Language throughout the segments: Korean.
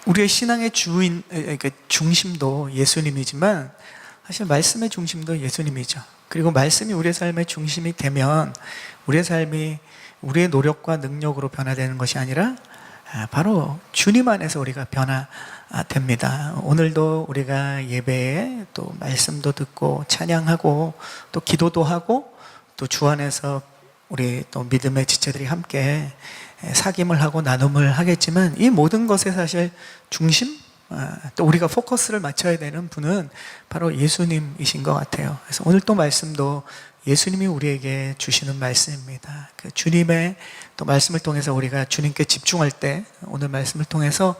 우리의 신앙의 주인, 그러니까 중심도 예수님이지만 사실 말씀의 중심도 예수님이죠. 그리고 말씀이 우리의 삶의 중심이 되면 우리의 삶이 우리의 노력과 능력으로 변화되는 것이 아니라 바로 주님 안에서 우리가 변화됩니다. 오늘도 우리가 예배에 또 말씀도 듣고 찬양하고 또 기도도 하고 또 주 안에서 우리 또 믿음의 지체들이 함께 사귐을 하고 나눔을 하겠지만 이 모든 것의 사실 중심, 또 우리가 포커스를 맞춰야 되는 분은 바로 예수님이신 것 같아요. 그래서 오늘 또 말씀도 예수님이 우리에게 주시는 말씀입니다. 그 주님의 또 말씀을 통해서 우리가 주님께 집중할 때 오늘 말씀을 통해서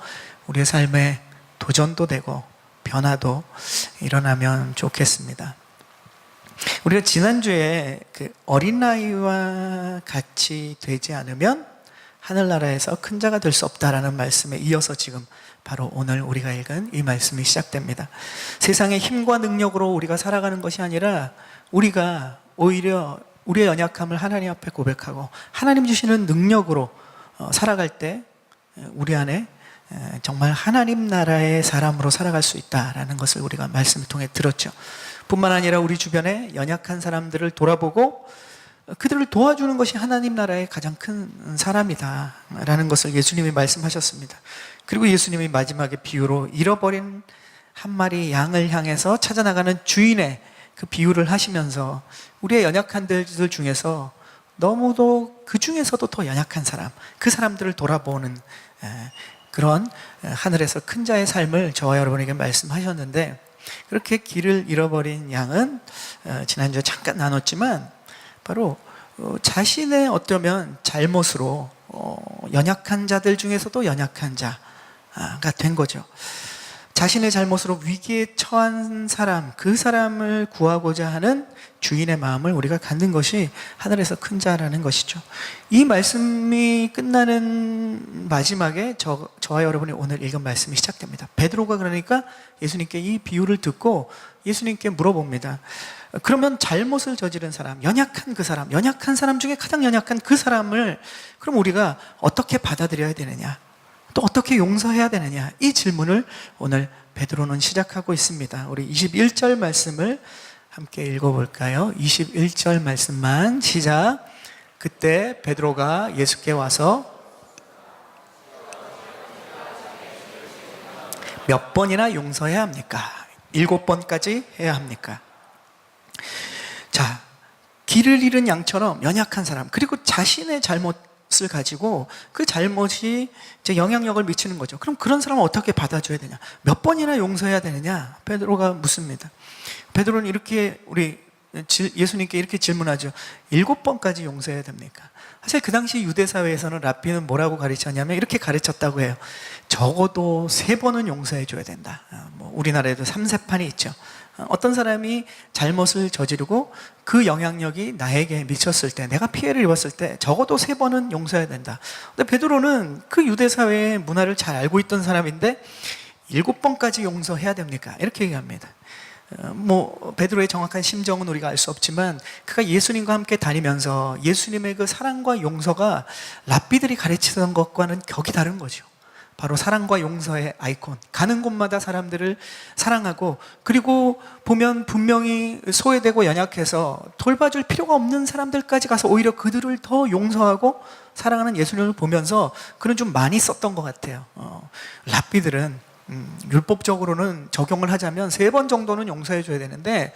우리의 삶에 도전도 되고 변화도 일어나면 좋겠습니다. 우리가 지난주에 그 어린아이와 같이 되지 않으면 하늘나라에서 큰 자가 될 수 없다라는 말씀에 이어서 지금 바로 오늘 우리가 읽은 이 말씀이 시작됩니다. 세상의 힘과 능력으로 우리가 살아가는 것이 아니라 우리가 오히려 우리의 연약함을 하나님 앞에 고백하고 하나님 주시는 능력으로 살아갈 때 우리 안에 정말 하나님 나라의 사람으로 살아갈 수 있다라는 것을 우리가 말씀을 통해 들었죠. 뿐만 아니라 우리 주변에 연약한 사람들을 돌아보고 그들을 도와주는 것이 하나님 나라의 가장 큰 사람이다 라는 것을 예수님이 말씀하셨습니다. 그리고 예수님이 마지막에 비유로 잃어버린 한 마리 양을 향해서 찾아나가는 주인의 그 비유를 하시면서 우리의 연약한 들 중에서 너무도 그 중에서도 더 연약한 사람, 그 사람들을 돌아보는 그런 하늘에서 큰 자의 삶을 저와 여러분에게 말씀하셨는데, 그렇게 길을 잃어버린 양은 지난주에 잠깐 나눴지만 바로 자신의 어쩌면 잘못으로 연약한 자들 중에서도 연약한 자가 된 거죠. 자신의 잘못으로 위기에 처한 사람, 그 사람을 구하고자 하는 주인의 마음을 우리가 갖는 것이 하늘에서 큰 자라는 것이죠. 이 말씀이 끝나는 마지막에 저와 여러분이 오늘 읽은 말씀이 시작됩니다. 베드로가 그러니까 예수님께 이 비유를 듣고 예수님께 물어봅니다. 그러면 잘못을 저지른 사람, 연약한 사람 중에 가장 연약한 그 사람을 그럼 우리가 어떻게 받아들여야 되느냐? 또 어떻게 용서해야 되느냐? 이 질문을 오늘 베드로는 시작하고 있습니다. 우리 21절 말씀을 함께 읽어볼까요? 21절 말씀만 시작. 그때 베드로가 예수께 와서 몇 번이나 용서해야 합니까? 7번까지 해야 합니까? 자, 길을 잃은 양처럼 연약한 사람, 그리고 자신의 잘못을 가지고 그 잘못이 이제 영향력을 미치는 거죠. 그럼 그런 사람을 어떻게 받아줘야 되냐? 몇 번이나 용서해야 되느냐? 베드로가 묻습니다. 베드로는 이렇게 예수님께 이렇게 질문하죠. 7번까지 용서해야 됩니까? 사실 그 당시 유대 사회에서는 랍비는 뭐라고 가르쳤냐면 이렇게 가르쳤다고 해요. 적어도 3번은 용서해 줘야 된다. 우리나라에도 3세판이 있죠. 어떤 사람이 잘못을 저지르고 그 영향력이 나에게 미쳤을 때, 내가 피해를 입었을 때 적어도 3번은 용서해야 된다. 근데 베드로는 그 유대 사회의 문화를 잘 알고 있던 사람인데 7번까지 용서해야 됩니까? 이렇게 얘기합니다. 베드로의 정확한 심정은 우리가 알 수 없지만 그가 예수님과 함께 다니면서 예수님의 그 사랑과 용서가 랍비들이 가르치던 것과는 격이 다른 거죠. 바로 사랑과 용서의 아이콘. 가는 곳마다 사람들을 사랑하고, 그리고 보면 분명히 소외되고 연약해서 돌봐줄 필요가 없는 사람들까지 가서 오히려 그들을 더 용서하고 사랑하는 예수님을 보면서 그는 좀 많이 썼던 것 같아요. 랍비들은 율법적으로는 적용을 하자면 3번 정도는 용서해 줘야 되는데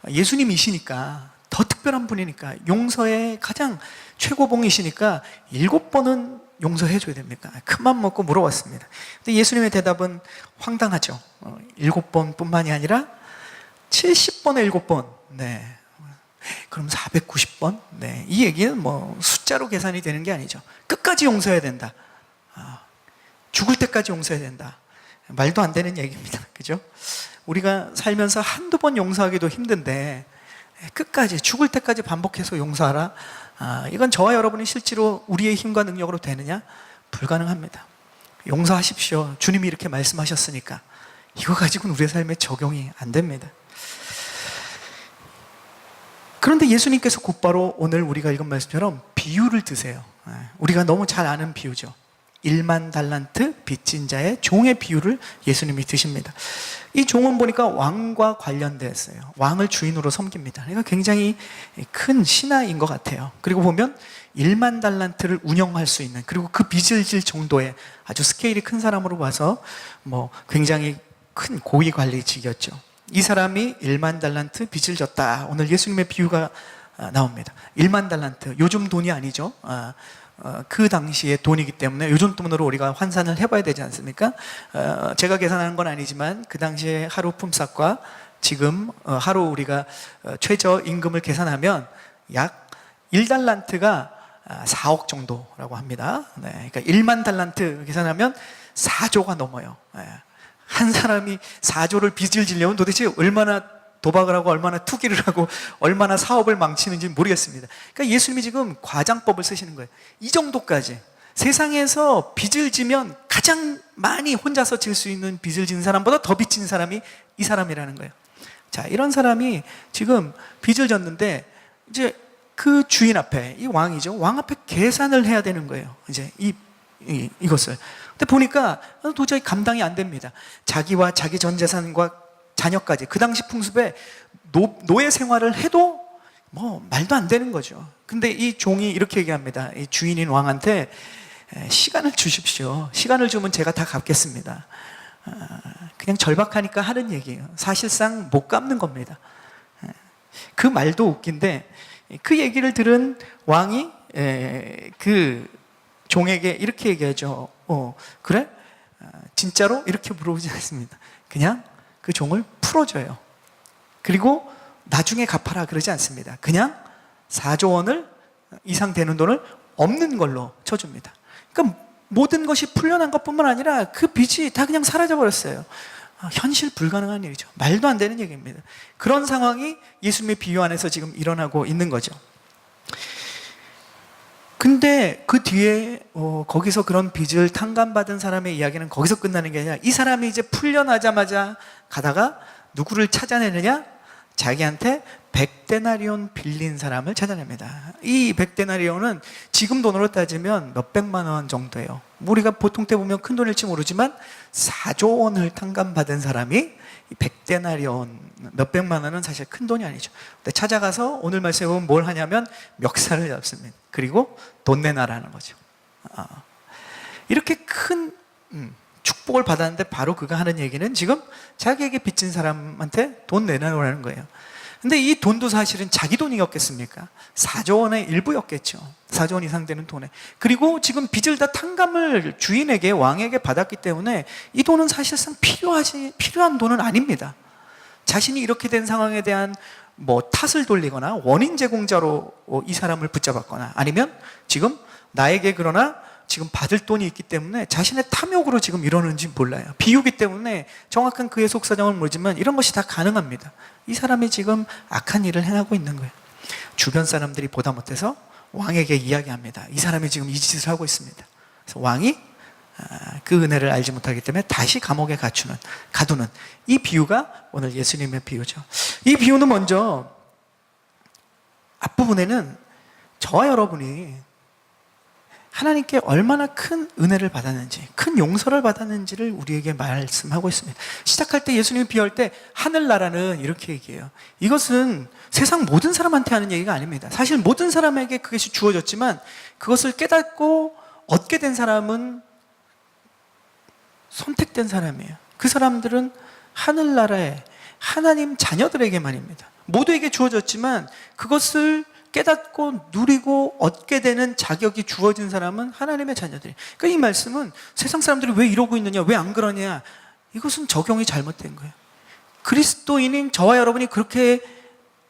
예수님이시니까, 더 특별한 분이니까, 용서의 가장 최고봉이시니까 7번은 용서해 줘야 됩니까? 큰맘 먹고 물어봤습니다. 근데 예수님의 대답은 황당하죠. 7번 뿐만이 아니라 70번에 7번. 네. 그럼 490번? 네. 이 얘기는 숫자로 계산이 되는 게 아니죠. 끝까지 용서해야 된다. 죽을 때까지 용서해야 된다. 말도 안 되는 얘기입니다. 그죠? 우리가 살면서 한두 번 용서하기도 힘든데 끝까지, 죽을 때까지 반복해서 용서하라. 이건 저와 여러분이 실제로 우리의 힘과 능력으로 되느냐? 불가능합니다. 용서하십시오. 주님이 이렇게 말씀하셨으니까. 이거 가지고는 우리의 삶에 적용이 안 됩니다. 그런데 예수님께서 곧바로 오늘 우리가 읽은 말씀처럼 비유를 드세요. 우리가 너무 잘 아는 비유죠. 1만 달란트 빚진 자의 종의 비유를 예수님이 드십니다. 이 종은 보니까 왕과 관련되어 있어요. 왕을 주인으로 섬깁니다. 그러니까 굉장히 큰 신하인 것 같아요. 그리고 보면 1만 달란트를 운영할 수 있는, 그리고 그 빚을 질 정도의 아주 스케일이 큰 사람으로 봐서 굉장히 큰 고위 관리직이었죠. 이 사람이 1만 달란트 빚을 졌다. 오늘 예수님의 비유가 나옵니다. 1만 달란트, 요즘 돈이 아니죠. 그 당시의 돈이기 때문에 요즘 돈으로 우리가 환산을 해봐야 되지 않습니까? 제가 계산하는 건 아니지만 그 당시에 하루 품삯과 지금 하루 우리가 최저임금을 계산하면 약 1달란트가 4억 정도라고 합니다. 네, 그러니까 1만 달란트 계산하면 4조가 넘어요. 네. 한 사람이 4조를 빚을 지려면 도대체 얼마나 도박을 하고 얼마나 투기를 하고 얼마나 사업을 망치는지 모르겠습니다. 그러니까 예수님이 지금 과장법을 쓰시는 거예요. 이 정도까지 세상에서 빚을 지면 가장 많이 혼자서 질 수 있는 빚을 진 사람보다 더 빚진 사람이 이 사람이라는 거예요. 자, 이런 사람이 지금 빚을 졌는데 이제 그 주인 앞에, 이 왕이죠, 왕 앞에 계산을 해야 되는 거예요. 이제 이것을. 근데 보니까 도저히 감당이 안 됩니다. 자기와 자기 전 재산과 자녀까지, 그 당시 풍습에 노예 생활을 해도 말도 안 되는 거죠. 근데 이 종이 이렇게 얘기합니다. 이 주인인 왕한테 시간을 주십시오. 시간을 주면 제가 다 갚겠습니다. 그냥 절박하니까 하는 얘기예요. 사실상 못 갚는 겁니다. 그 말도 웃긴데, 그 얘기를 들은 왕이 그 종에게 이렇게 얘기하죠. 그래? 진짜로? 이렇게 물어보지 않습니다. 그냥 그 종을 풀어줘요. 그리고 나중에 갚아라 그러지 않습니다. 그냥 4조 원을 이상 되는 돈을 없는 걸로 쳐줍니다. 그러니까 모든 것이 풀려난 것뿐만 아니라 그 빚이 다 그냥 사라져버렸어요. 현실 불가능한 일이죠. 말도 안 되는 얘기입니다. 그런 상황이 예수님의 비유 안에서 지금 일어나고 있는 거죠. 근데 그 뒤에 거기서 그런 빚을 탕감받은 사람의 이야기는 거기서 끝나는 게 아니라, 이 사람이 이제 풀려나자마자 가다가 누구를 찾아내느냐? 자기한테 100데나리온 빌린 사람을 찾아냅니다. 이 100데나리온은 지금 돈으로 따지면 몇백만 원 정도예요. 우리가 보통 때 보면 큰 돈일지 모르지만 4조 원을 탕감받은 사람이 100데나리온, 몇백만 원은 사실 큰 돈이 아니죠. 근데 찾아가서 오늘 말씀에 보면 뭘 하냐면 멱살을 잡습니다. 그리고 돈 내놔라는 거죠. 이렇게 큰 축복을 받았는데 바로 그가 하는 얘기는 지금 자기에게 빚진 사람한테 돈 내놔라는 거예요. 근데 이 돈도 사실은 자기 돈이었겠습니까? 4조 원의 일부였겠죠. 4조 원 이상 되는 돈에. 그리고 지금 빚을 다 탕감을 주인에게, 왕에게 받았기 때문에 이 돈은 사실상 필요한 돈은 아닙니다. 자신이 이렇게 된 상황에 대한 탓을 돌리거나 원인 제공자로 이 사람을 붙잡았거나, 아니면 지금 나에게 그러나 지금 받을 돈이 있기 때문에 자신의 탐욕으로 지금 이러는지 몰라요. 비유기 때문에 정확한 그의 속사정을 모르지만 이런 것이 다 가능합니다. 이 사람이 지금 악한 일을 행하고 있는 거예요. 주변 사람들이 보다 못해서 왕에게 이야기합니다. 이 사람이 지금 이 짓을 하고 있습니다. 그래서 왕이 그 은혜를 알지 못하기 때문에 다시 감옥에 가두는 이 비유가 오늘 예수님의 비유죠. 이 비유는 먼저 앞부분에는 저와 여러분이 하나님께 얼마나 큰 은혜를 받았는지, 큰 용서를 받았는지를 우리에게 말씀하고 있습니다. 시작할 때 예수님이 비유할 때 하늘나라는 이렇게 얘기해요. 이것은 세상 모든 사람한테 하는 얘기가 아닙니다. 사실 모든 사람에게 그것이 주어졌지만 그것을 깨닫고 얻게 된 사람은 선택된 사람이에요. 그 사람들은 하늘나라에 하나님 자녀들에게만입니다. 모두에게 주어졌지만 그것을 깨닫고 누리고 얻게 되는 자격이 주어진 사람은 하나님의 자녀들이에요. 그러니까 이 말씀은 세상 사람들이 왜 이러고 있느냐, 왜 안 그러냐, 이것은 적용이 잘못된 거예요. 그리스도인인 저와 여러분이 그렇게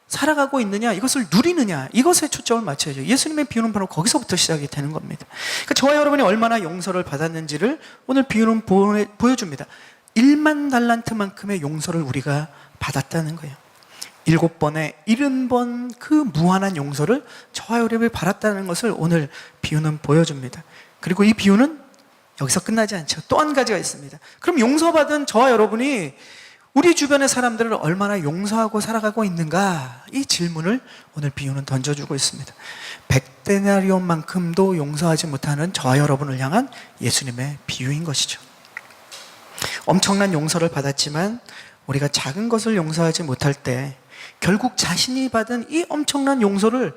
살아가고 있느냐, 이것을 누리느냐, 이것에 초점을 맞춰야죠. 예수님의 비유는 바로 거기서부터 시작이 되는 겁니다. 그러니까 저와 여러분이 얼마나 용서를 받았는지를 오늘 비유는 보여줍니다. 1만 달란트만큼의 용서를 우리가 받았다는 거예요. 7번에 70번 그 무한한 용서를 저와 여러분이 받았다는 것을 오늘 비유는 보여줍니다. 그리고 이 비유는 여기서 끝나지 않죠. 또 한 가지가 있습니다. 그럼 용서받은 저와 여러분이 우리 주변의 사람들을 얼마나 용서하고 살아가고 있는가? 이 질문을 오늘 비유는 던져주고 있습니다. 100데나리온만큼도 용서하지 못하는 저와 여러분을 향한 예수님의 비유인 것이죠. 엄청난 용서를 받았지만 우리가 작은 것을 용서하지 못할 때 결국 자신이 받은 이 엄청난 용서를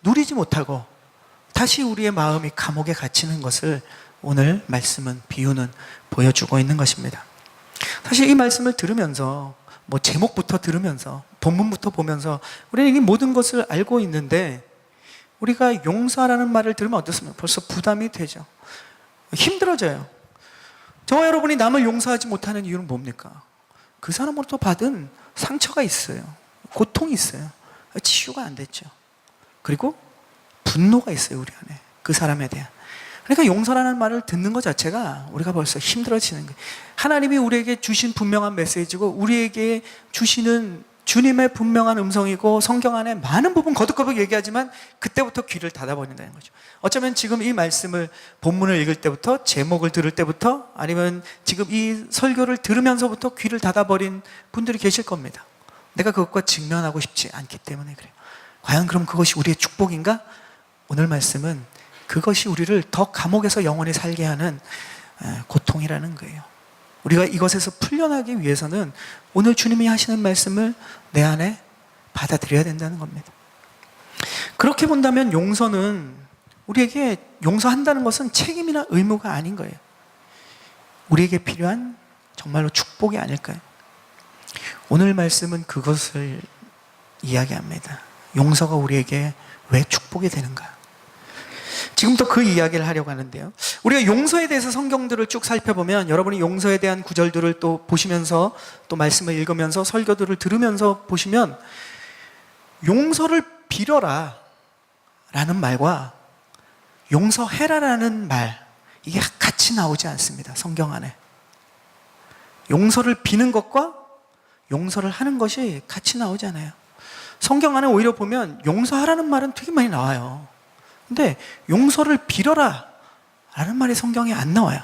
누리지 못하고 다시 우리의 마음이 감옥에 갇히는 것을 오늘 말씀은, 비유는 보여주고 있는 것입니다. 사실 이 말씀을 들으면서, 제목부터 들으면서, 본문부터 보면서 우리는 이 모든 것을 알고 있는데 우리가 용서라는 말을 들으면 어떻습니까? 벌써 부담이 되죠. 힘들어져요. 저와 여러분이 남을 용서하지 못하는 이유는 뭡니까? 그 사람으로부터 받은 상처가 있어요. 고통이 있어요. 치유가 안 됐죠. 그리고 분노가 있어요, 우리 안에. 그 사람에 대한. 그러니까 용서라는 말을 듣는 것 자체가 우리가 벌써 힘들어지는 거예요. 하나님이 우리에게 주신 분명한 메시지고 우리에게 주시는 주님의 분명한 음성이고 성경 안에 많은 부분 거듭거듭 얘기하지만 그때부터 귀를 닫아버린다는 거죠. 어쩌면 지금 이 말씀을, 본문을 읽을 때부터, 제목을 들을 때부터, 아니면 지금 이 설교를 들으면서부터 귀를 닫아버린 분들이 계실 겁니다. 내가 그것과 직면하고 싶지 않기 때문에 그래요. 과연 그럼 그것이 우리의 축복인가? 오늘 말씀은 그것이 우리를 더 감옥에서 영원히 살게 하는 고통이라는 거예요. 우리가 이것에서 풀려나기 위해서는 오늘 주님이 하시는 말씀을 내 안에 받아들여야 된다는 겁니다. 그렇게 본다면 용서는, 우리에게 용서한다는 것은 책임이나 의무가 아닌 거예요. 우리에게 필요한 정말로 축복이 아닐까요? 오늘 말씀은 그것을 이야기합니다. 용서가 우리에게 왜 축복이 되는가? 지금부터 그 이야기를 하려고 하는데요. 우리가 용서에 대해서 성경들을 쭉 살펴보면, 여러분이 용서에 대한 구절들을 또 보시면서, 또 말씀을 읽으면서, 설교들을 들으면서 보시면, 용서를 빌어라 라는 말과 용서해라 라는 말, 이게 같이 나오지 않습니다, 성경 안에. 용서를 비는 것과 용서를 하는 것이 같이 나오지 않아요. 성경 안에 오히려 보면 용서하라는 말은 되게 많이 나와요. 근데 용서를 빌어라 라는 말이 성경에 안 나와요.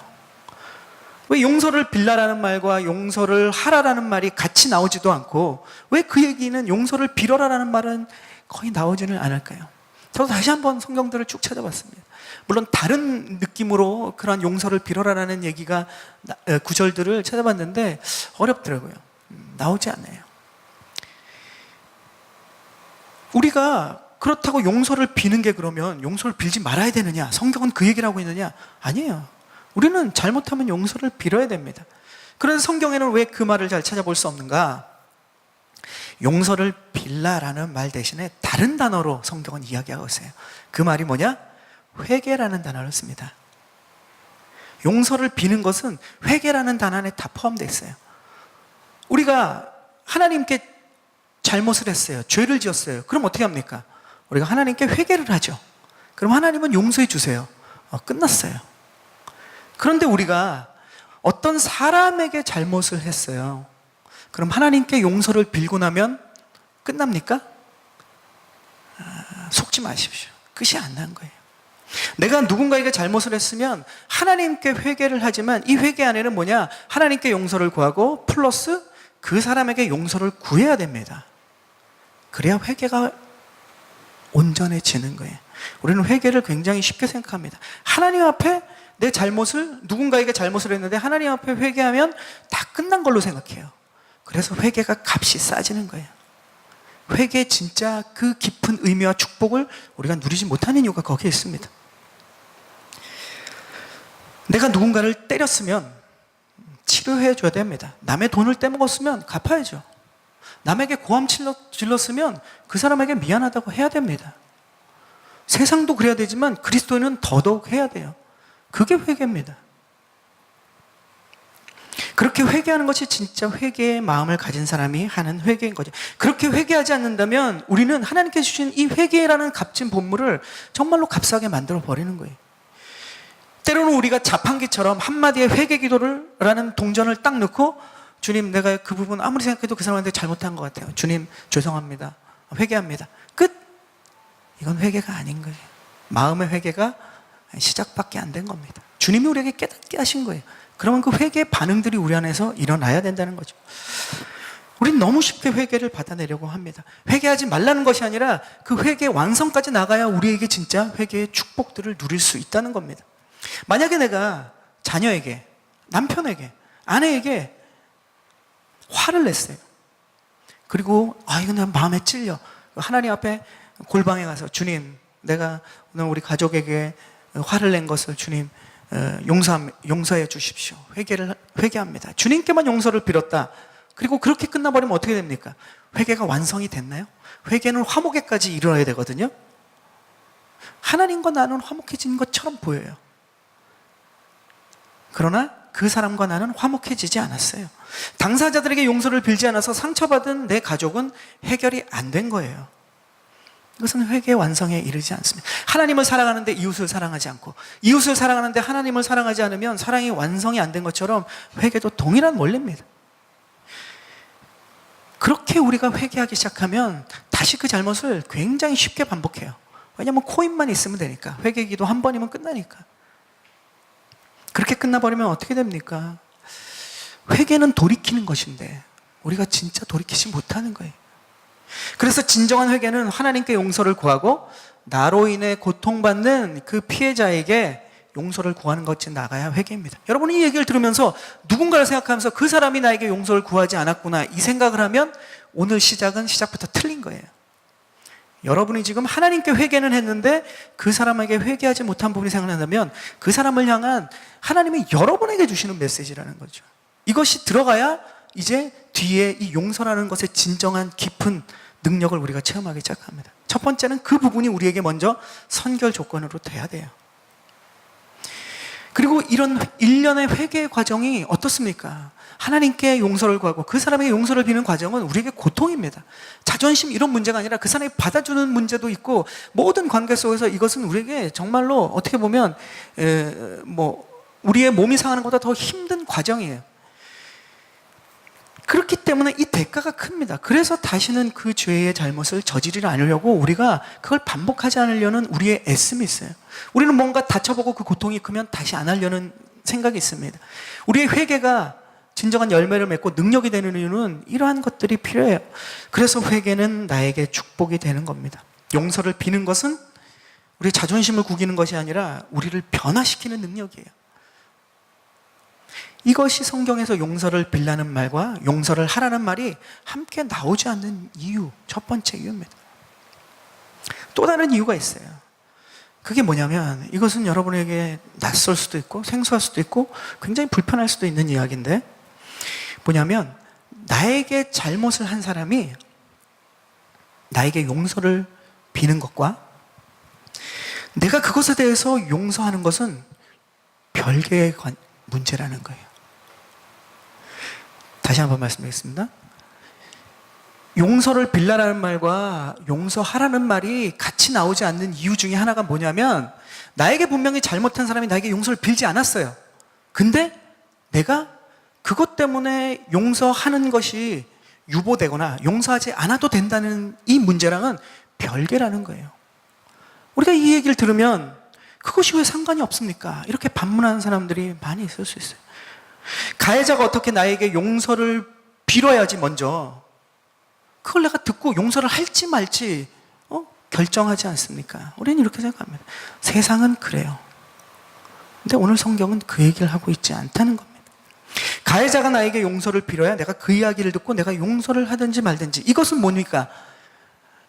왜 용서를 빌라라는 말과 용서를 하라라는 말이 같이 나오지도 않고, 왜 그 얘기는 용서를 빌어라라는 말은 거의 나오지는 않을까요? 저도 다시 한번 성경들을 쭉 찾아봤습니다. 물론 다른 느낌으로 그런 용서를 빌어라라는 얘기가, 구절들을 찾아봤는데 어렵더라고요. 나오지 않아요. 우리가 그렇다고 용서를 비는 게 그러면 용서를 빌지 말아야 되느냐? 성경은 그 얘기를 하고 있느냐? 아니에요. 우리는 잘못하면 용서를 빌어야 됩니다. 그래서 성경에는 왜 그 말을 잘 찾아볼 수 없는가? 용서를 빌라라는 말 대신에 다른 단어로 성경은 이야기하고 있어요. 그 말이 뭐냐? 회개라는 단어를 씁니다. 용서를 비는 것은 회개라는 단어 안에 다 포함되어 있어요. 우리가 하나님께 잘못을 했어요. 죄를 지었어요. 그럼 어떻게 합니까? 우리가 하나님께 회개를 하죠. 그럼 하나님은 용서해 주세요. 끝났어요. 그런데 우리가 어떤 사람에게 잘못을 했어요. 그럼 하나님께 용서를 빌고 나면 끝납니까? 속지 마십시오. 끝이 안 난 거예요. 내가 누군가에게 잘못을 했으면 하나님께 회개를 하지만, 이 회개 안에는 뭐냐? 하나님께 용서를 구하고 플러스 그 사람에게 용서를 구해야 됩니다. 그래야 회개가 온전해지는 거예요. 우리는 회개를 굉장히 쉽게 생각합니다. 하나님 앞에 내 잘못을, 누군가에게 잘못을 했는데 하나님 앞에 회개하면 다 끝난 걸로 생각해요. 그래서 회개가 값이 싸지는 거예요. 회개의 진짜 그 깊은 의미와 축복을 우리가 누리지 못하는 이유가 거기에 있습니다. 내가 누군가를 때렸으면 치료해 줘야 됩니다. 남의 돈을 떼먹었으면 갚아야죠. 남에게 고함 질렀으면 그 사람에게 미안하다고 해야 됩니다. 세상도 그래야 되지만 그리스도인은 더더욱 해야 돼요. 그게 회개입니다. 그렇게 회개하는 것이 진짜 회개의 마음을 가진 사람이 하는 회개인 거죠. 그렇게 회개하지 않는다면 우리는 하나님께 주신 이 회개라는 값진 본물을 정말로 값싸게 만들어 버리는 거예요. 때로는 우리가 자판기처럼 한마디의 회개 기도를 라는 동전을 딱 넣고, 주님, 내가 그 부분 아무리 생각해도 그 사람한테 잘못한 것 같아요. 주님, 죄송합니다. 회개합니다. 끝! 이건 회개가 아닌 거예요. 마음의 회개가 시작밖에 안 된 겁니다. 주님이 우리에게 깨닫게 하신 거예요. 그러면 그 회개의 반응들이 우리 안에서 일어나야 된다는 거죠. 우린 너무 쉽게 회개를 받아내려고 합니다. 회개하지 말라는 것이 아니라 그 회개의 완성까지 나가야 우리에게 진짜 회개의 축복들을 누릴 수 있다는 겁니다. 만약에 내가 자녀에게, 남편에게, 아내에게 화를 냈어요. 그리고 이거 내 마음에 찔려. 하나님 앞에 골방에 가서 주님, 내가 오늘 우리 가족에게 화를 낸 것을 주님 용서해 주십시오. 회개합니다. 주님께만 용서를 빌었다. 그리고 그렇게 끝나버리면 어떻게 됩니까? 회개가 완성이 됐나요? 회개는 화목에까지 이르러야 되거든요. 하나님과 나는 화목해진 것처럼 보여요. 그러나 그 사람과 나는 화목해지지 않았어요. 당사자들에게 용서를 빌지 않아서 상처받은 내 가족은 해결이 안 된 거예요. 이것은 회개의 완성에 이르지 않습니다. 하나님을 사랑하는데 이웃을 사랑하지 않고, 이웃을 사랑하는데 하나님을 사랑하지 않으면 사랑이 완성이 안 된 것처럼 회개도 동일한 원리입니다. 그렇게 우리가 회개하기 시작하면 다시 그 잘못을 굉장히 쉽게 반복해요. 왜냐하면 코인만 있으면 되니까. 회개기도 한 번이면 끝나니까. 그렇게 끝나버리면 어떻게 됩니까? 회개는 돌이키는 것인데 우리가 진짜 돌이키지 못하는 거예요. 그래서 진정한 회개는 하나님께 용서를 구하고 나로 인해 고통받는 그 피해자에게 용서를 구하는 것이 나가야 회개입니다. 여러분, 이 얘기를 들으면서 누군가를 생각하면서 그 사람이 나에게 용서를 구하지 않았구나, 이 생각을 하면 오늘 시작은 시작부터 틀린 거예요. 여러분이 지금 하나님께 회개는 했는데 그 사람에게 회개하지 못한 부분이 생각난다면 그 사람을 향한 하나님이 여러분에게 주시는 메시지라는 거죠. 이것이 들어가야 이제 뒤에 이 용서라는 것의 진정한 깊은 능력을 우리가 체험하기 시작합니다. 첫 번째는 그 부분이 우리에게 먼저 선결 조건으로 돼야 돼요. 그리고 이런 일련의 회개의 과정이 어떻습니까? 하나님께 용서를 구하고 그 사람에게 용서를 비는 과정은 우리에게 고통입니다. 자존심 이런 문제가 아니라 그 사람이 받아주는 문제도 있고, 모든 관계 속에서 이것은 우리에게 정말로 어떻게 보면 우리의 몸이 상하는 것보다 더 힘든 과정이에요. 그렇기 때문에 이 대가가 큽니다. 그래서 다시는 그 죄의 잘못을 저지르지 않으려고 우리가 그걸 반복하지 않으려는 우리의 애씀이 있어요. 우리는 뭔가 다쳐보고 그 고통이 크면 다시 안 하려는 생각이 있습니다. 우리의 회개가 진정한 열매를 맺고 능력이 되는 이유는 이러한 것들이 필요해요. 그래서 회개는 나에게 축복이 되는 겁니다. 용서를 비는 것은 우리의 자존심을 구기는 것이 아니라 우리를 변화시키는 능력이에요. 이것이 성경에서 용서를 빌라는 말과 용서를 하라는 말이 함께 나오지 않는 이유, 첫 번째 이유입니다. 또 다른 이유가 있어요. 그게 뭐냐면, 이것은 여러분에게 낯설 수도 있고 생소할 수도 있고 굉장히 불편할 수도 있는 이야기인데, 뭐냐면 나에게 잘못을 한 사람이 나에게 용서를 비는 것과 내가 그것에 대해서 용서하는 것은 별개의 문제라는 거예요. 다시 한번 말씀드리겠습니다. 용서를 빌라라는 말과 용서하라는 말이 같이 나오지 않는 이유 중에 하나가 뭐냐면, 나에게 분명히 잘못한 사람이 나에게 용서를 빌지 않았어요. 근데 내가 그것 때문에 용서하는 것이 유보되거나 용서하지 않아도 된다는 이 문제랑은 별개라는 거예요. 우리가 이 얘기를 들으면 그것이 왜 상관이 없습니까? 이렇게 반문하는 사람들이 많이 있을 수 있어요. 가해자가 어떻게 나에게 용서를 빌어야지 먼저 그걸 내가 듣고 용서를 할지 말지 결정하지 않습니까? 우리는 이렇게 생각합니다. 세상은 그래요. 근데 오늘 성경은 그 얘기를 하고 있지 않다는 겁니다. 가해자가 나에게 용서를 빌어야 내가 그 이야기를 듣고 내가 용서를 하든지 말든지. 이것은 뭡니까?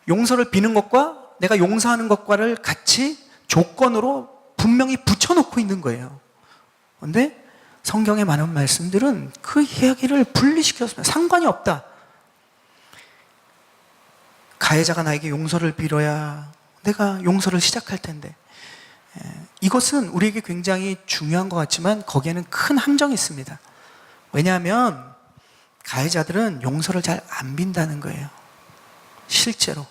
용서를 비는 것과 내가 용서하는 것과를 같이 조건으로 분명히 붙여놓고 있는 거예요. 그런데 성경의 많은 말씀들은 그 이야기를 분리시켰습니다. 상관이 없다. 가해자가 나에게 용서를 빌어야 내가 용서를 시작할 텐데, 이것은 우리에게 굉장히 중요한 것 같지만 거기에는 큰 함정이 있습니다. 왜냐하면 가해자들은 용서를 잘 안 빈다는 거예요. 실제로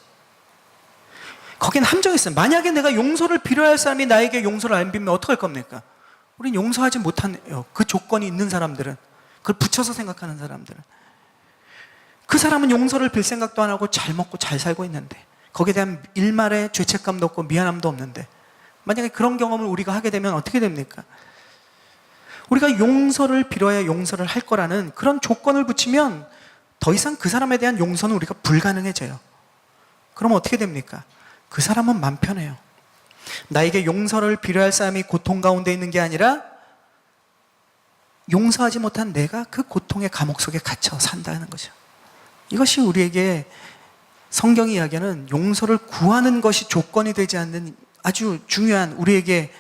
거기는 함정이 있어요. 만약에 내가 용서를 빌어야 할 사람이 나에게 용서를 안 빌면 어떡할 겁니까? 우린 용서하지 못하네요. 그 조건이 있는 사람들은, 그걸 붙여서 생각하는 사람들은. 그 사람은 용서를 빌 생각도 안 하고 잘 먹고 잘 살고 있는데, 거기에 대한 일말의 죄책감도 없고 미안함도 없는데, 만약에 그런 경험을 우리가 하게 되면 어떻게 됩니까? 우리가 용서를 빌어야 용서를 할 거라는 그런 조건을 붙이면 더 이상 그 사람에 대한 용서는 우리가 불가능해져요. 그럼 어떻게 됩니까? 그 사람은 맘 편해요. 나에게 용서를 필요할 사람이 고통 가운데 있는 게 아니라 용서하지 못한 내가 그 고통의 감옥 속에 갇혀 산다는 거죠. 이것이 우리에게 성경이 이야기하는 용서를 구하는 것이 조건이 되지 않는 아주 중요한 우리에게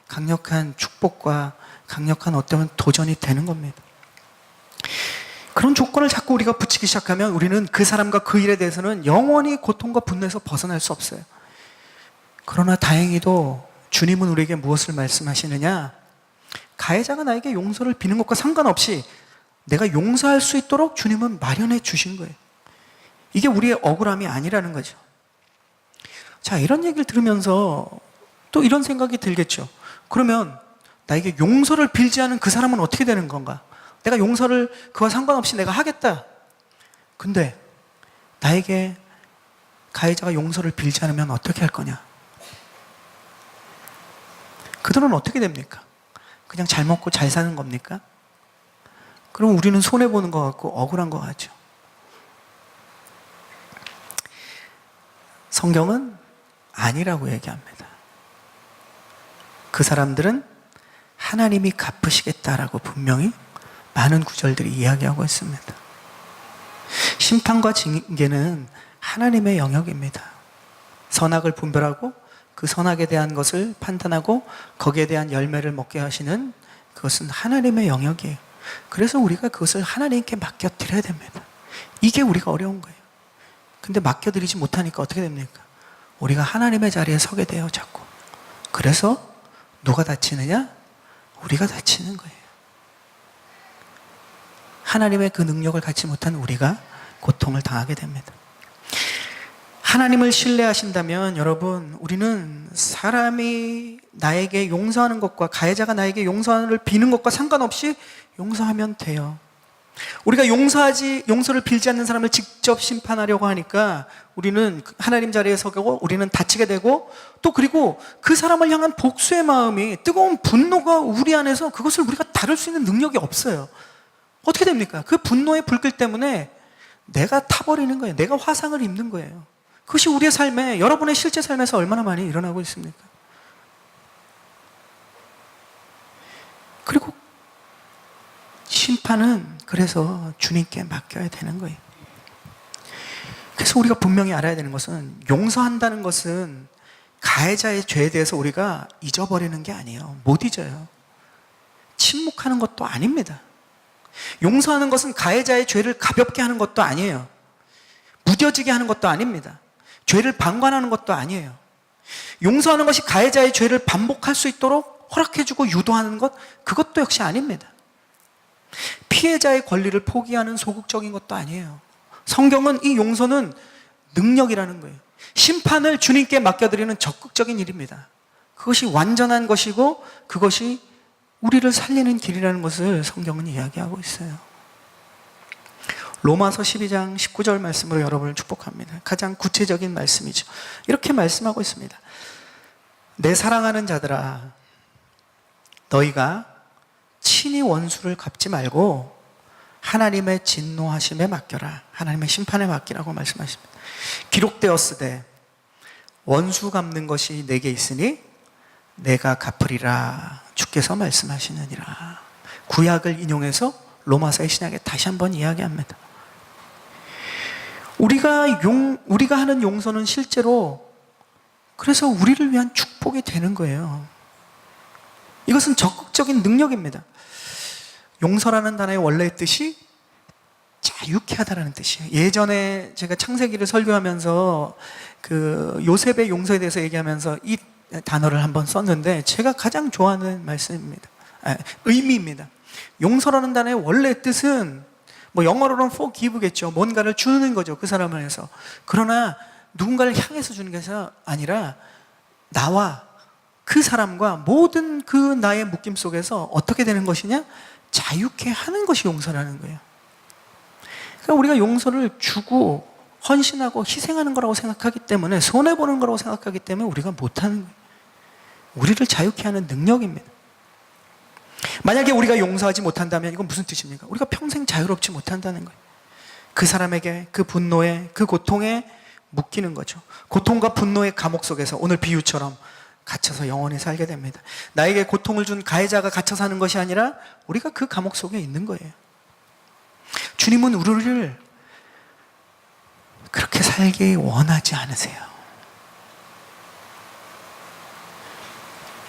강력한 축복과 강력한 어떤 도전이 되는 겁니다. 그런 조건을 자꾸 우리가 붙이기 시작하면 우리는 그 사람과 그 일에 대해서는 영원히 고통과 분노에서 벗어날 수 없어요. 그러나 다행히도 주님은 우리에게 무엇을 말씀하시느냐? 가해자가 나에게 용서를 비는 것과 상관없이 내가 용서할 수 있도록 주님은 마련해 주신 거예요. 이게 우리의 억울함이 아니라는 거죠. 자, 이런 얘기를 들으면서 또 이런 생각이 들겠죠. 그러면 나에게 용서를 빌지 않은 그 사람은 어떻게 되는 건가? 내가 용서를 그와 상관없이 내가 하겠다. 근데 나에게 가해자가 용서를 빌지 않으면 어떻게 할 거냐? 그들은 어떻게 됩니까? 그냥 잘 먹고 잘 사는 겁니까? 그럼 우리는 손해보는 것 같고 억울한 것 같죠. 성경은 아니라고 얘기합니다. 그 사람들은 하나님이 갚으시겠다라고 분명히 많은 구절들이 이야기하고 있습니다. 심판과 징계는 하나님의 영역입니다. 선악을 분별하고 그 선악에 대한 것을 판단하고 거기에 대한 열매를 먹게 하시는 그것은 하나님의 영역이에요. 그래서 우리가 그것을 하나님께 맡겨드려야 됩니다. 이게 우리가 어려운 거예요. 근데 맡겨드리지 못하니까 어떻게 됩니까? 우리가 하나님의 자리에 서게 돼요, 자꾸. 그래서 누가 다치느냐? 우리가 다치는 거예요. 하나님의 그 능력을 갖지 못한 우리가 고통을 당하게 됩니다. 하나님을 신뢰하신다면 여러분, 우리는 사람이 나에게 용서하는 것과 가해자가 나에게 용서를 비는 것과 상관없이 용서하면 돼요. 우리가 용서를 빌지 않는 사람을 직접 심판하려고 하니까 우리는 하나님 자리에 서고 우리는 다치게 되고 또 그리고 그 사람을 향한 복수의 마음이 뜨거운 분노가 우리 안에서 그것을 우리가 다룰 수 있는 능력이 없어요. 어떻게 됩니까? 그 분노의 불길 때문에 내가 타버리는 거예요. 내가 화상을 입는 거예요. 그것이 우리의 삶에, 여러분의 실제 삶에서 얼마나 많이 일어나고 있습니까? 그리고 심판은 그래서 주님께 맡겨야 되는 거예요. 그래서 우리가 분명히 알아야 되는 것은 용서한다는 것은 가해자의 죄에 대해서 우리가 잊어버리는 게 아니에요. 못 잊어요. 침묵하는 것도 아닙니다. 용서하는 것은 가해자의 죄를 가볍게 하는 것도 아니에요. 무뎌지게 하는 것도 아닙니다. 죄를 방관하는 것도 아니에요. 용서하는 것이 가해자의 죄를 반복할 수 있도록 허락해주고 유도하는 것, 그것도 역시 아닙니다. 피해자의 권리를 포기하는 소극적인 것도 아니에요. 성경은 이 용서는 능력이라는 거예요. 심판을 주님께 맡겨드리는 적극적인 일입니다. 그것이 완전한 것이고 그것이 우리를 살리는 길이라는 것을 성경은 이야기하고 있어요. 로마서 12장 19절 말씀으로 여러분을 축복합니다. 가장 구체적인 말씀이죠. 이렇게 말씀하고 있습니다. 내 사랑하는 자들아, 너희가 친히 원수를 갚지 말고 하나님의 진노하심에 맡겨라. 하나님의 심판에 맡기라고 말씀하십니다. 기록되었으되 원수 갚는 것이 내게 있으니 내가 갚으리라. 주께서 말씀하시느니라. 구약을 인용해서 로마서의 신약에 다시 한번 이야기합니다. 우리가 하는 용서는 실제로 그래서 우리를 위한 축복이 되는 거예요. 이것은 적극적인 능력입니다. 용서라는 단어의 원래의 뜻이 자유케 하다라는 뜻이에요. 예전에 제가 창세기를 설교하면서 그 요셉의 용서에 대해서 얘기하면서 이 단어를 한번 썼는데 제가 가장 좋아하는 말씀입니다. 의미입니다. 용서라는 단어의 원래의 뜻은 뭐 영어로는 forgive겠죠. 뭔가를 주는 거죠. 그 사람을 해서. 그러나 누군가를 향해서 주는 게 아니라 나와 그 사람과 모든 그 나의 묶임 속에서 어떻게 되는 것이냐? 자유케 하는 것이 용서라는 거예요. 그러니까 우리가 용서를 주고 헌신하고 희생하는 거라고 생각하기 때문에, 손해보는 거라고 생각하기 때문에 우리가 못하는 거예요. 우리를 자유케 하는 능력입니다. 만약에 우리가 용서하지 못한다면 이건 무슨 뜻입니까? 우리가 평생 자유롭지 못한다는 거예요. 그 사람에게 그 분노에, 그 고통에 묶이는 거죠. 고통과 분노의 감옥 속에서 오늘 비유처럼 갇혀서 영원히 살게 됩니다. 나에게 고통을 준 가해자가 갇혀 사는 것이 아니라 우리가 그 감옥 속에 있는 거예요. 주님은 우리를 그렇게 살기 원하지 않으세요.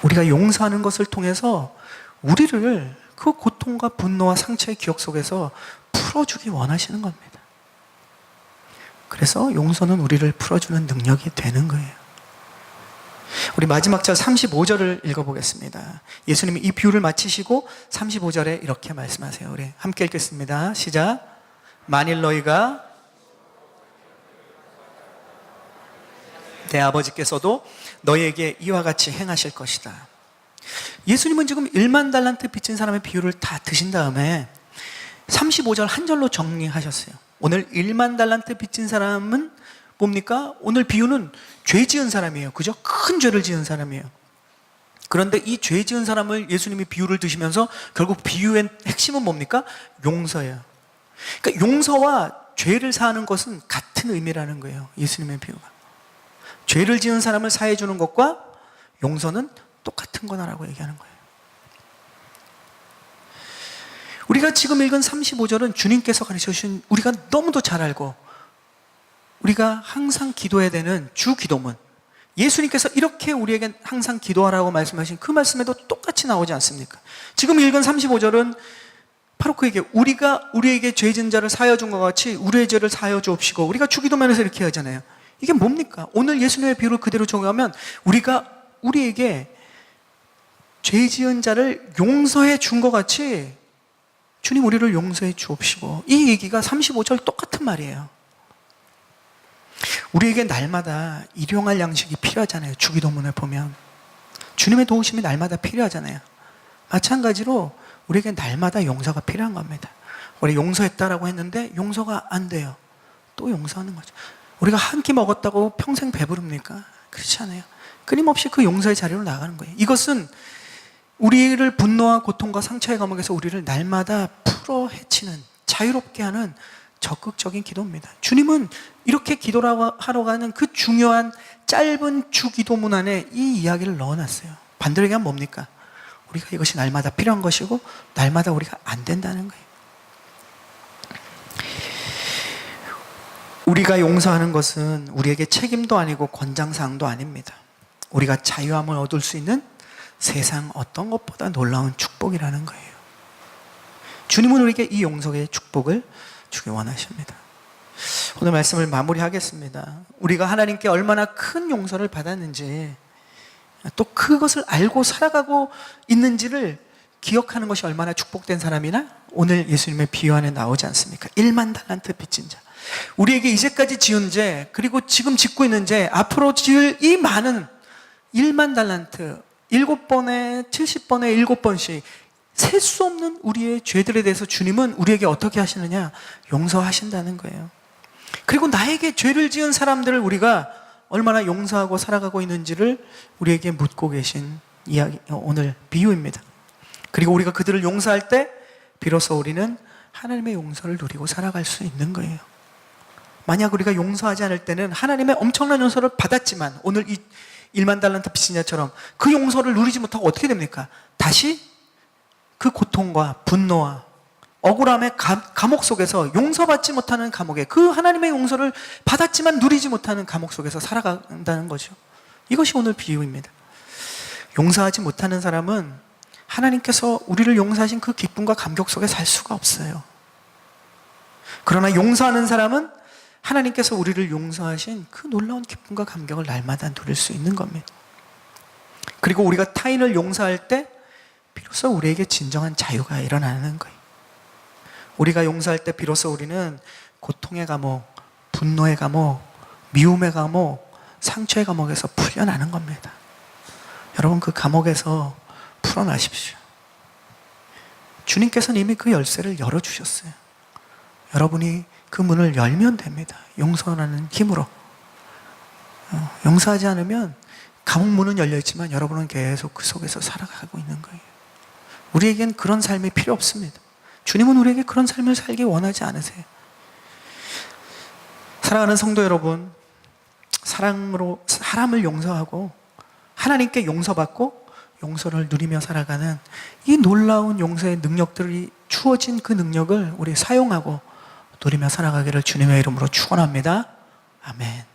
우리가 용서하는 것을 통해서 우리를 그 고통과 분노와 상처의 기억 속에서 풀어주기 원하시는 겁니다. 그래서 용서는 우리를 풀어주는 능력이 되는 거예요. 우리 마지막 절 35절을 읽어보겠습니다. 예수님이 이 비유를 마치시고 35절에 이렇게 말씀하세요. 우리 함께 읽겠습니다. 시작. 만일 너희가 내 아버지께서도 너희에게 이와 같이 행하실 것이다. 예수님은 지금 1만 달란트 빚진 사람의 비유를 다 드신 다음에 35절 한 절로 정리하셨어요. 오늘 1만 달란트 빚진 사람은 뭡니까? 오늘 비유는 죄 지은 사람이에요. 그죠? 큰 죄를 지은 사람이에요. 그런데 이 죄 지은 사람을 예수님이 비유를 드시면서 결국 비유의 핵심은 뭡니까? 용서예요. 그러니까 용서와 죄를 사하는 것은 같은 의미라는 거예요. 예수님의 비유가. 죄를 지은 사람을 사해 주는 것과 용서는 똑같은 거다라고 얘기하는 거예요. 우리가 지금 읽은 35절은 주님께서 가르쳐 주신 우리가 너무도 잘 알고 우리가 항상 기도해야 되는 주 기도문, 예수님께서 이렇게 우리에게 항상 기도하라고 말씀하신 그 말씀에도 똑같이 나오지 않습니까? 지금 읽은 35절은 바로 그에게 우리가 우리에게 죄 지은 자를 사하여 준 것 같이 우리의 죄를 사하여 주옵시고, 우리가 주기도면에서 이렇게 하잖아요. 이게 뭡니까? 오늘 예수님의 비유를 그대로 적용하면 우리가 우리에게 죄 지은 자를 용서해 준 것 같이 주님 우리를 용서해 주옵시고, 이 얘기가 35절 똑같은 말이에요. 우리에게 날마다 일용할 양식이 필요하잖아요. 주기도문을 보면 주님의 도우심이 날마다 필요하잖아요. 마찬가지로 우리에게 날마다 용서가 필요한 겁니다. 우리 용서했다라고 했는데 용서가 안 돼요. 또 용서하는 거죠. 우리가 한 끼 먹었다고 평생 배부릅니까? 그렇지 않아요. 끊임없이 그 용서의 자리로 나가는 거예요. 이것은 우리를 분노와 고통과 상처의 감옥에서 우리를 날마다 풀어 헤치는, 자유롭게 하는 적극적인 기도입니다. 주님은 이렇게 기도하러 가는 그 중요한 짧은 주기도문 안에 이 이야기를 넣어놨어요. 반대로 얘기하면 뭡니까? 우리가 이것이 날마다 필요한 것이고 날마다 우리가 안 된다는 거예요. 우리가 용서하는 것은 우리에게 책임도 아니고 권장사항도 아닙니다. 우리가 자유함을 얻을 수 있는 세상 어떤 것보다 놀라운 축복이라는 거예요. 주님은 우리에게 이 용서의 축복을 주기 원하십니다. 오늘 말씀을 마무리하겠습니다. 우리가 하나님께 얼마나 큰 용서를 받았는지, 또 그것을 알고 살아가고 있는지를 기억하는 것이 얼마나 축복된 사람이나 오늘 예수님의 비유 안에 나오지 않습니까? 1만 달란트 빚진 자, 우리에게 이제까지 지은 죄, 그리고 지금 짓고 있는 죄, 앞으로 지을 이 많은 1만 달란트, 7번에 70번에 7번씩 셀 수 없는 우리의 죄들에 대해서 주님은 우리에게 어떻게 하시느냐? 용서하신다는 거예요. 그리고 나에게 죄를 지은 사람들을 우리가 얼마나 용서하고 살아가고 있는지를 우리에게 묻고 계신 이야기, 오늘 비유입니다. 그리고 우리가 그들을 용서할 때 비로소 우리는 하나님의 용서를 누리고 살아갈 수 있는 거예요. 만약 우리가 용서하지 않을 때는 하나님의 엄청난 용서를 받았지만 오늘 이 1만 달란트 빚진 자처럼 그 용서를 누리지 못하고 어떻게 됩니까? 다시 그 고통과 분노와 억울함의 감옥 속에서, 용서받지 못하는 감옥에, 그 하나님의 용서를 받았지만 누리지 못하는 감옥 속에서 살아간다는 거죠. 이것이 오늘 비유입니다. 용서하지 못하는 사람은 하나님께서 우리를 용서하신 그 기쁨과 감격 속에 살 수가 없어요. 그러나 용서하는 사람은 하나님께서 우리를 용서하신 그 놀라운 기쁨과 감격을 날마다 누릴 수 있는 겁니다. 그리고 우리가 타인을 용서할 때 비로소 우리에게 진정한 자유가 일어나는 거예요. 우리가 용서할 때 비로소 우리는 고통의 감옥, 분노의 감옥, 미움의 감옥, 상처의 감옥에서 풀려나는 겁니다. 여러분, 그 감옥에서 풀어나십시오. 주님께서는 이미 그 열쇠를 열어주셨어요. 여러분이 그 문을 열면 됩니다. 용서하는 힘으로. 용서하지 않으면 감옥 문은 열려있지만 여러분은 계속 그 속에서 살아가고 있는 거예요. 우리에겐 그런 삶이 필요 없습니다. 주님은 우리에게 그런 삶을 살기 원하지 않으세요. 사랑하는 성도 여러분, 사랑으로 사람을 용서하고 하나님께 용서받고 용서를 누리며 살아가는 이 놀라운 용서의 능력들이 주어진 그 능력을 우리 사용하고 누리며 살아가기를 주님의 이름으로 축원합니다. 아멘.